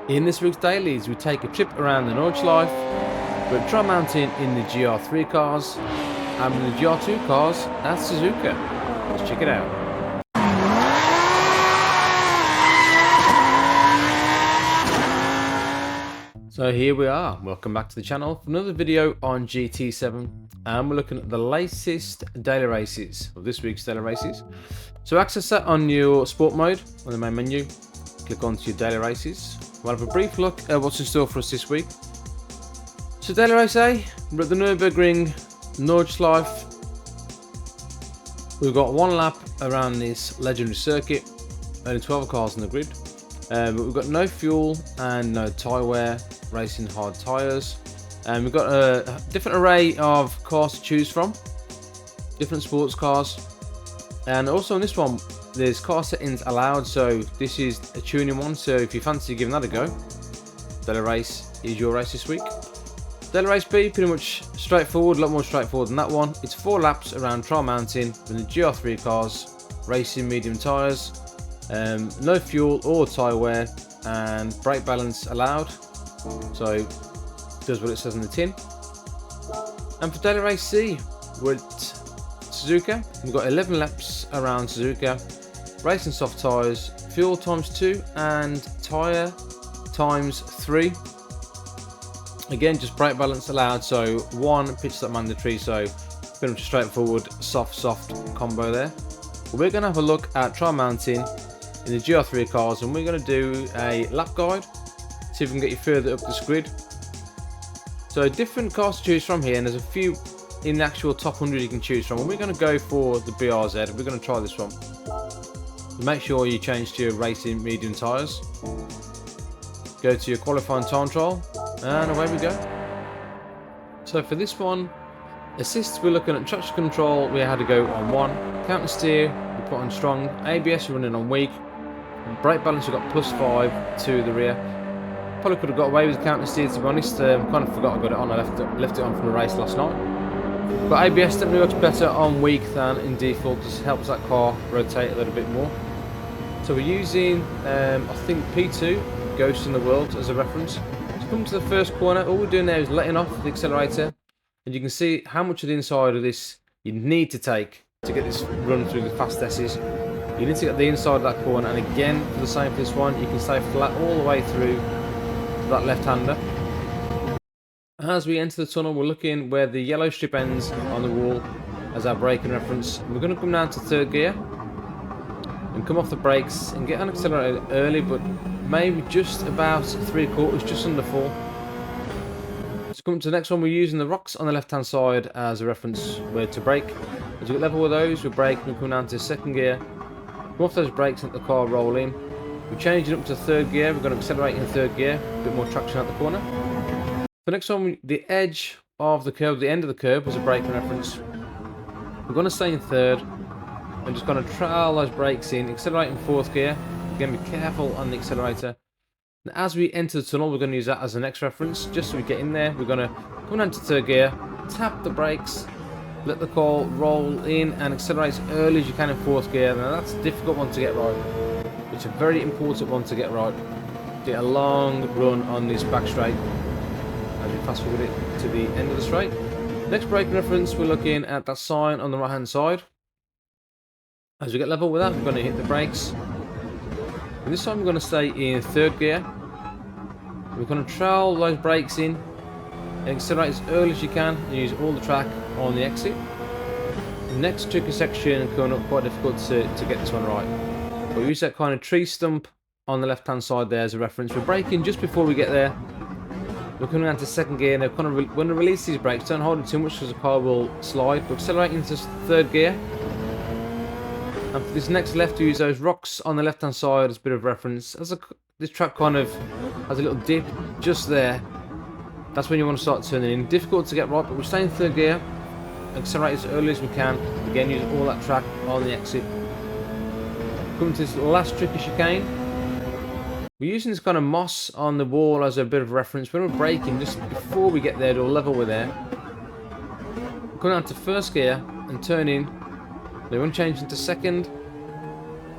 In this week's dailies, we take a trip around the Nordschleife. We're at Tron Mountain in the GR3 cars, and in the GR2 cars, that's Suzuka. Let's check it out. So here we are, welcome back to the channel for another video on GT7, and we're looking at the latest daily races, of this week's daily races. So access that on your sport mode, on the main menu, click onto your daily races. We'll have a brief look at what's in store for us this week. So daily race A, we're at the Nürburgring Nordschleife. We've got one lap around this legendary circuit, only 12 cars on the grid. But we've got no fuel and no tyre wear, racing hard tyres. And we've got a different array of cars to choose from, different sports cars. And also on this one, there's car settings allowed, so this is a tuning one, so if you fancy giving that a go, daily race is your race this week. Daily race B, pretty much straightforward, a lot more straightforward than that one. It's 4 laps around Tron Mountain with the GR3 cars, racing medium tyres, no fuel or tyre wear, and brake balance allowed, so it does what it says on the tin. And for daily race C, we're at Suzuka. We've got 11 laps around Suzuka, racing soft tyres, fuel times 2 and tyre times 3. Again, just brake balance allowed, so 1 pit stop mandatory, so pretty much a straightforward soft combo there. But we're going to have a look at Tron Mountain in the GR3 cars, and we're going to do a lap guide, see if we can get you further up this grid. So different cars to choose from here, and there's a few in the actual top 100 you can choose from, and we're going to go for the BRZ. We're going to try this one. Make sure you change to your racing medium tyres. Go to your qualifying time trial, and away we go. So for this one, assists, we're looking at traction control. We had to go on 1, counter steer we put on strong, ABS we're running on weak, and brake balance we've got +5 to the rear. Probably could have got away with counter steer, to be honest. Kind of forgot I got it on. I left it on from the race last night. But ABS definitely works better on weak than in default. Just helps that car rotate a little bit more. So we're using, I think P2, Ghost in the World, as a reference. So come to the first corner, all we're doing now is letting off the accelerator. And you can see how much of the inside of this you need to take to get this run through the fast S's. You need to get the inside of that corner, and again, for the same for this one, you can stay flat all the way through that left-hander. As we enter the tunnel, we're looking where the yellow strip ends on the wall as our braking reference. We're going to come down to 3rd gear and come off the brakes and get unaccelerated early, but maybe just about 3/4, just under 4. So come to the next one, we're using the rocks on the left hand side as a reference where to brake. As we get level with those, we brake and we come down to 2nd gear, come off those brakes and let the car roll in. We're changing up to 3rd gear, we're going to accelerate in 3rd gear, a bit more traction at the corner. The next one, the edge of the curve, the end of the curve was a braking reference. We're going to stay in 3rd. I'm just going to trail those brakes in, accelerate in 4th gear. Again, be careful on the accelerator. And as we enter the tunnel, we're going to use that as the next reference. Just so we get in there, we're going to come down to 3rd gear, tap the brakes, let the car roll in and accelerate as early as you can in 4th gear. Now that's a difficult one to get right. It's a very important one to get right. Get a long run on this back straight as we fast forward it to the end of the straight. Next braking reference, we're looking at that sign on the right hand side. As we get level with that, we're going to hit the brakes. And this time we're going to stay in 3rd gear. We're going to trail those brakes in and accelerate as early as you can and use all the track on the exit. The next tricky section coming up, quite difficult to get this one right. But we use that kind of tree stump on the left hand side there as a reference. We're braking just before we get there. We're coming down to 2nd gear. Now when we release these brakes, don't hold them too much because the car will slide. But accelerate into 3rd gear. And for this next left, we use those rocks on the left hand side as a bit of reference. This track kind of has a little dip just there. That's when you want to start turning in. Difficult to get right, but we're staying in 3rd gear. Accelerate as early as we can. Again, use all that track on the exit. Coming to this last tricky chicane. We're using this kind of moss on the wall as a bit of reference. When we're braking, just before we get there to a level we're there, we're coming down to 1st gear and turn in. Then we're going to change into 2nd.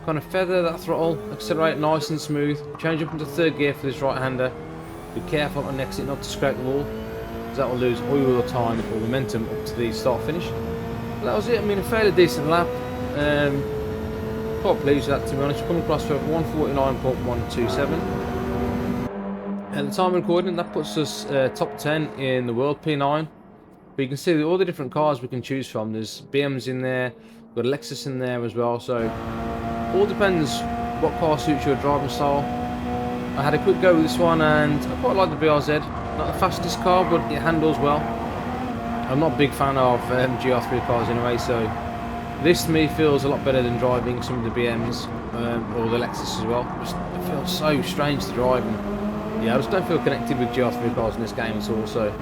kind of feather that throttle, accelerate nice and smooth, change up into third gear for this right-hander. Be careful on exit not to scrape the wall, because that will lose oil or time or momentum up to the start finish. But that was it. I mean, a fairly decent lap. Quite pleased with that, to be honest. Coming across for 149.127. At the time of recording, that puts us top 10 in the world P9. But you can see all the different cars we can choose from. There's BMs in there, we've got a Lexus in there as well. So all depends what car suits your driving style. I had a quick go with this one, and I quite like the BRZ. Not the fastest car, but it handles well. I'm not a big fan of GR3 cars anyway, so this to me feels a lot better than driving some of the BMs or the Lexus as well. It feels so strange to drive, and yeah, I just don't feel connected with GR3 cars in this game at all. So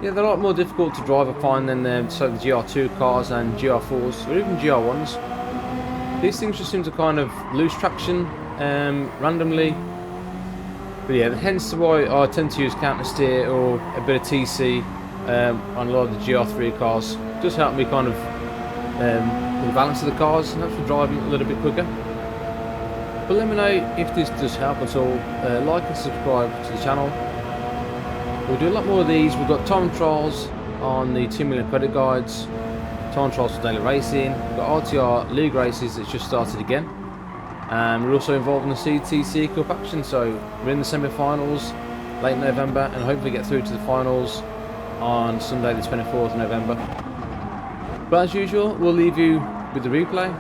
yeah, they're a lot more difficult to drive, I find, than the GR2 cars and GR4s or even GR1s. These things just seem to kind of lose traction randomly. But yeah, hence why I tend to use counter steer or a bit of TC on a lot of the GR3 cars. It does help me kind of with the balance of the cars and helps me drive them a little bit quicker. But let me know if this does help at all. Like and subscribe to the channel. We'll do a lot more of these. We've got time trials on the 2 million credit guides, time trials for daily racing. We've got RTR league races that's just started again. We're also involved in the CTC Cup action, so we're in the semi-finals late November and hopefully get through to the finals on Sunday the 24th of November. But as usual, we'll leave you with the replay.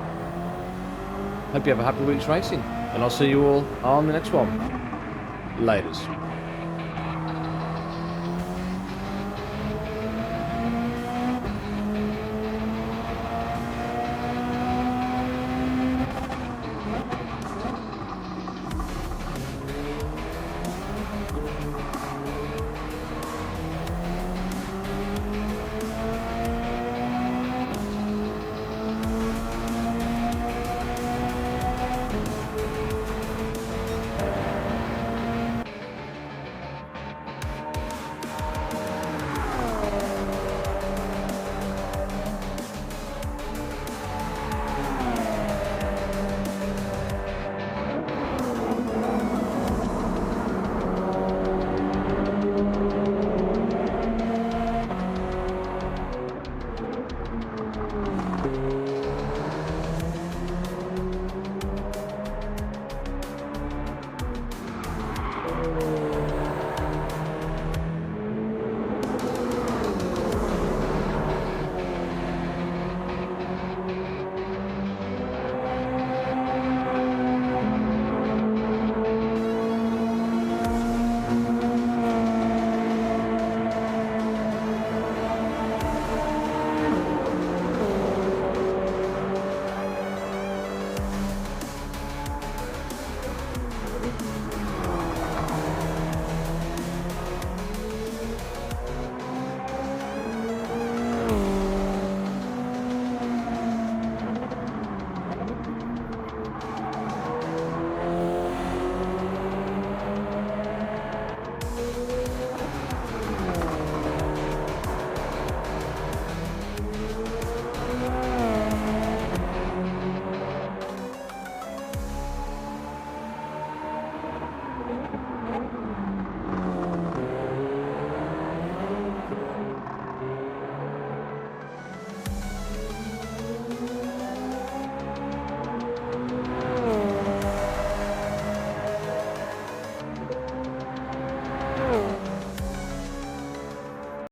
Hope you have a happy week's racing, and I'll see you all on the next one. Laters.